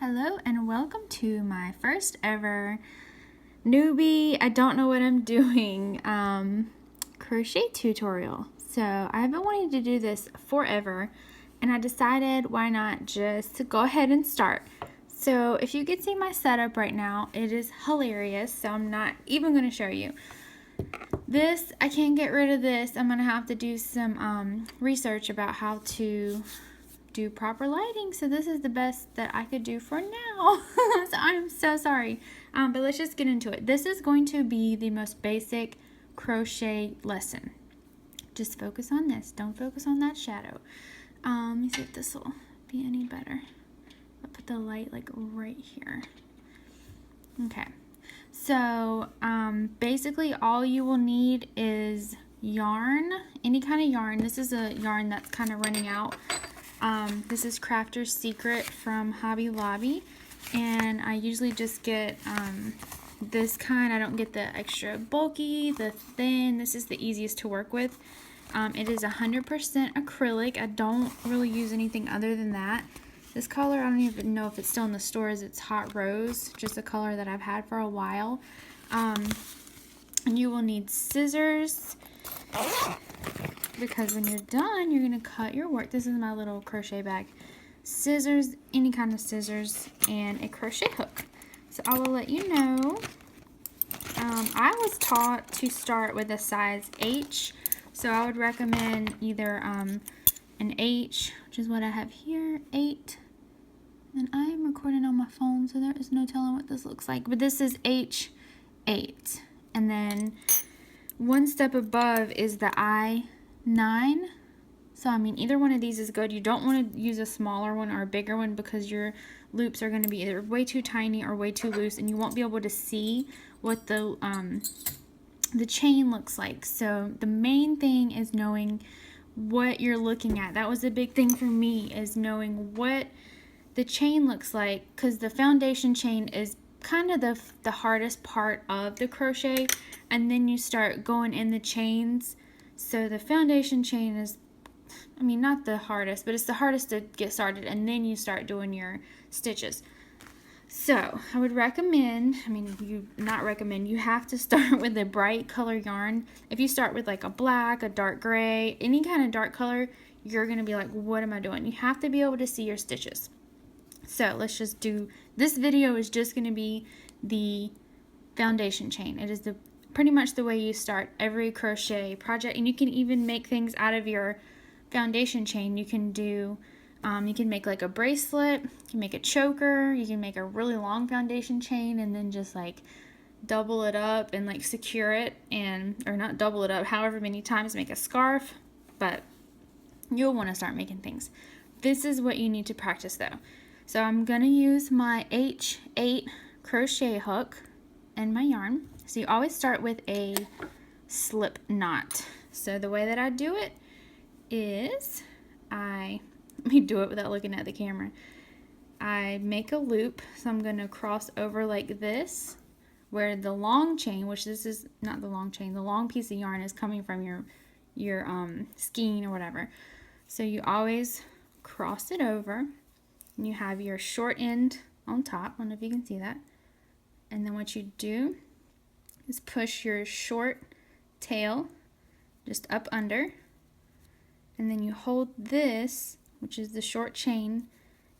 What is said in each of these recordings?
Hello and welcome to my first ever newbie, I don't know what I'm doing, crochet tutorial. So I've been wanting to do this forever and I decided why not just go ahead and start. So if you can see my setup right now, it is hilarious, so I'm not even going to show you. This, I can't get rid of this. I'm going to have to do some research about how to do proper lighting, so this is the best that I could do for now. So I'm so sorry, but let's just get into it. This is going to be the most basic crochet lesson. Just focus on this, don't focus on that shadow. Let me see if this will be any better. I'll put the light like right here. Okay, so basically all you will need is yarn, any kind of yarn. This is a yarn that's kind of running out. This is Crafter's Secret from Hobby Lobby, and I usually just get this kind. I don't get the extra bulky, the thin. This is the easiest to work with. It is 100% acrylic. I don't really use anything other than that. This color, I don't even know if it's still in the stores. It's Hot Rose, just a color that I've had for a while. And you will need scissors, because when you're done, you're going to cut your work. This is my little crochet bag. Scissors, any kind of scissors, and a crochet hook. So I will let you know. I was taught to start with a size H, so I would recommend either an H, which is what I have here, 8. And I am recording on my phone, so there is no telling what this looks like. But this is H8. And then one step above is the I9. So I mean, either one of these is good. You don't want to use a smaller one or a bigger one because your loops are going to be either way too tiny or way too loose, and you won't be able to see what the chain looks like. So the main thing is knowing what you're looking at. That was a big thing for me, is knowing what the chain looks like, because the foundation chain is kind of the hardest part of the crochet, and then you start going in the chains. So the foundation chain is, I mean, not the hardest, but it's the hardest to get started, and then you start doing your stitches. So I would recommend, you have to start with a bright color yarn. If you start with like a black, a dark gray, any kind of dark color, you're going to be like, what am I doing? You have to be able to see your stitches. So let's just do, this video is just going to be the foundation chain. It is pretty much the way you start every crochet project, and you can even make things out of your foundation chain. You can do, you can make like a bracelet, you can make a choker, you can make a really long foundation chain, and then just like double it up and like secure it, or not double it up, however many times, make a scarf. But you'll want to start making things. This is what you need to practice though. So I'm going to use my H8 crochet hook and my yarn. So you always start with a slip knot. So the way that I do it is, let me do it without looking at the camera. I make a loop, so I'm going to cross over like this, where the long chain, which this is not the long chain, the long piece of yarn is coming from your skein or whatever. So you always cross it over. And you have your short end on top. I don't know if you can see that. And then what you do is push your short tail just up under. And then you hold this, which is the short chain,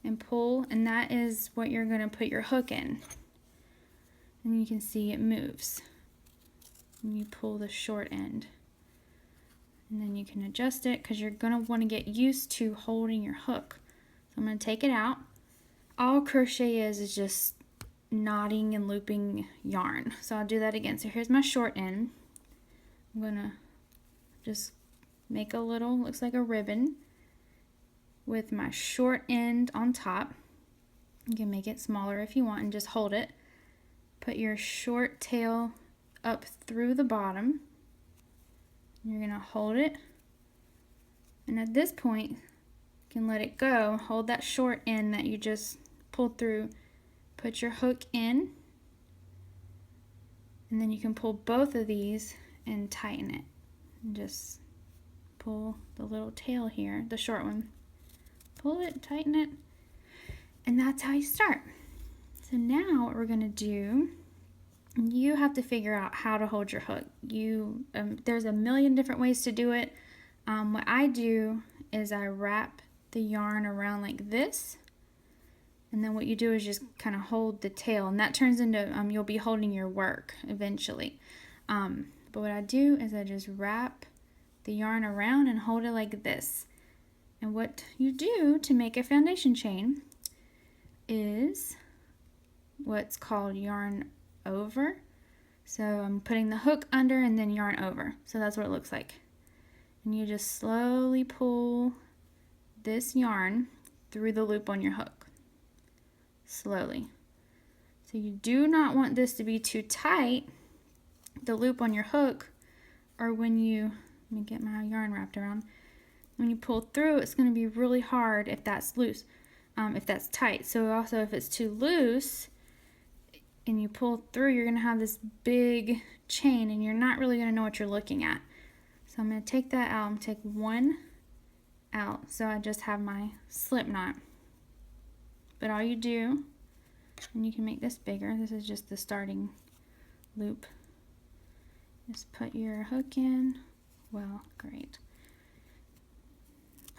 and pull. And that is what you're going to put your hook in. And you can see it moves. And you pull the short end. And then you can adjust it, because you're going to want to get used to holding your hook. So I'm going to take it out. All crochet is just knotting and looping yarn. So I'll do that again. So here's my short end. I'm going to just make a little, looks like a ribbon, with my short end on top. You can make it smaller if you want and just hold it. Put your short tail up through the bottom. You're going to hold it. And at this point, can let it go, hold that short end that you just pulled through, put your hook in, and then you can pull both of these and tighten it. And just pull the little tail here, the short one, pull it, tighten it, And that's how you start. So now what we're gonna do, you have to figure out how to hold your hook. There's a million different ways to do it. What I do is I wrap the yarn around like this, and then what you do is just kind of hold the tail, and that turns into, you'll be holding your work eventually. But what I do is I just wrap the yarn around and hold it like this. And what you do to make a foundation chain is what's called yarn over. So I'm putting the hook under and then yarn over. So that's what it looks like. And you just slowly pull this yarn through the loop on your hook. Slowly. So you do not want this to be too tight, the loop on your hook, or when you, let me get my yarn wrapped around, when you pull through, it's going to be really hard if that's loose, if that's tight. So also if it's too loose and you pull through, you're going to have this big chain and you're not really going to know what you're looking at. So I'm going to take that out. I'm going to take one out, so I just have my slip knot. But all you do, and you can make this bigger, this is just the starting loop, just put your hook in. Well, great.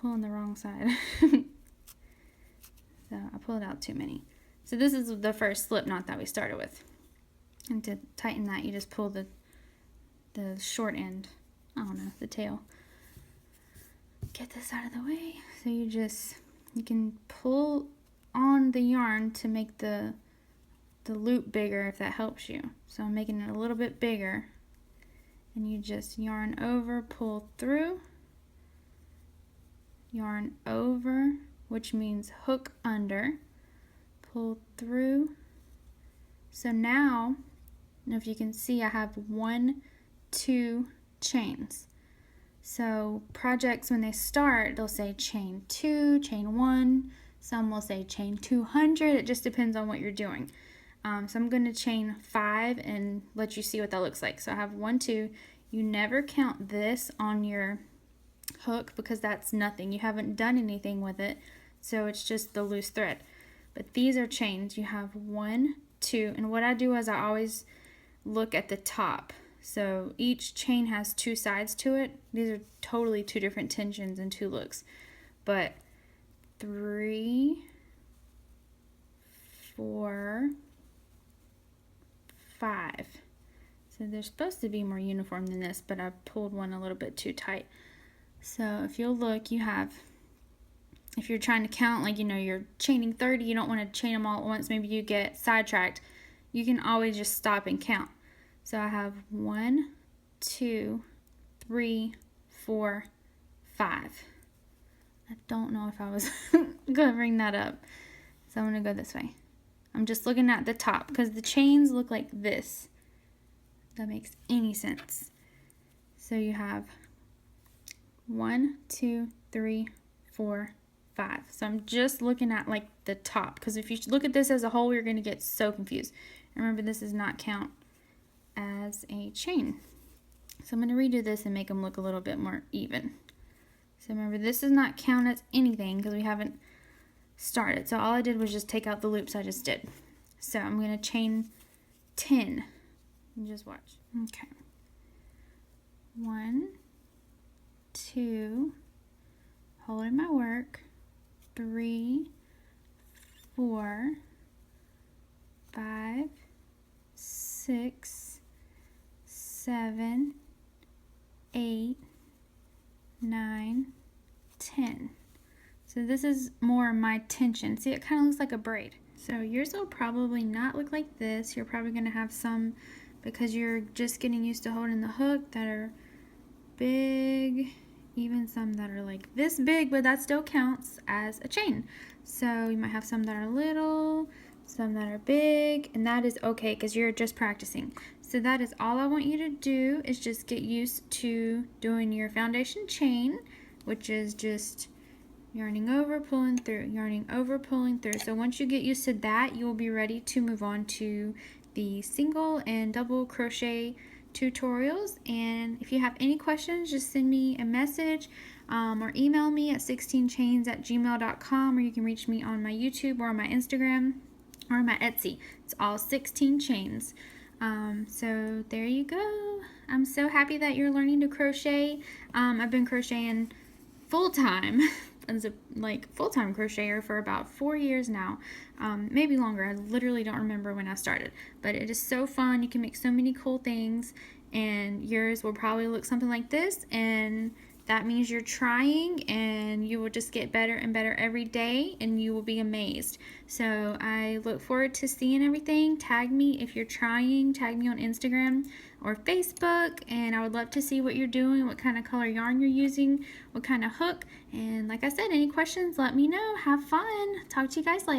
Pulling the wrong side. So I pulled out too many. So this is the first slip knot that we started with. And to tighten that, you just pull the short end, I don't know, the tail. Get this out of the way. So you can pull on the yarn to make the loop bigger if that helps you. So I'm making it a little bit bigger. And you just yarn over, pull through, yarn over, which means hook under, pull through. So now if you can see, I have 1, 2 chains. So projects, when they start, they'll say chain 2, chain 1. Some will say chain 200. It just depends on what you're doing. So I'm going to chain 5 and let you see what that looks like. So I have 1, 2. You never count this on your hook because that's nothing. You haven't done anything with it. So it's just the loose thread. But these are chains. You have 1, 2. And what I do is I always look at the top. So each chain has 2 sides to it. These are totally 2 different tensions and 2 looks. But 3, 4, 5. So they're supposed to be more uniform than this, but I pulled one a little bit too tight. So if you'll look, you have, if you're trying to count, like, you're chaining 30, you don't want to chain them all at once, maybe you get sidetracked, you can always just stop and count. So I have 1, 2, 3, 4, 5. I don't know if I was covering that up. So I'm going to go this way. I'm just looking at the top because the chains look like this. If that makes any sense. So you have 1, 2, 3, 4, 5. So I'm just looking at like the top, because if you look at this as a whole, you're going to get so confused. Remember, this does not count as a chain. So I'm going to redo this and make them look a little bit more even. So remember, this does not count as anything because we haven't started. So all I did was just take out the loops I just did. So I'm going to chain 10. And just watch. Okay. 1, 2, holding my work, 3, 4, 5, 6, 7, 8, 9, 10. So this is more my tension. See, it kind of looks like a braid. So yours will probably not look like this. You're probably going to have some, because you're just getting used to holding the hook, that are big, even some that are like this big, but that still counts as a chain. So you might have some that are little, some that are big, and that is okay because you're just practicing. So that is all I want you to do, is just get used to doing your foundation chain, which is just yarning over, pulling through, yarning over, pulling through. So once you get used to that, you will be ready to move on to the single and double crochet tutorials. And if you have any questions, just send me a message. or email me at 16chains@gmail.com, or you can reach me on my YouTube or on my Instagram or my Etsy. It's all 16 chains. So there you go. I'm so happy that you're learning to crochet. I've been crocheting full-time as a full-time crocheter for about 4 years now, maybe longer. I literally don't remember when I started, but it is so fun. You can make so many cool things, and yours will probably look something like this, and that means you're trying, and you will just get better and better every day, and you will be amazed. So I look forward to seeing everything. Tag me if you're trying. Tag me on Instagram or Facebook, and I would love to see what you're doing, what kind of color yarn you're using, what kind of hook. And like I said, any questions, let me know. Have fun. Talk to you guys later.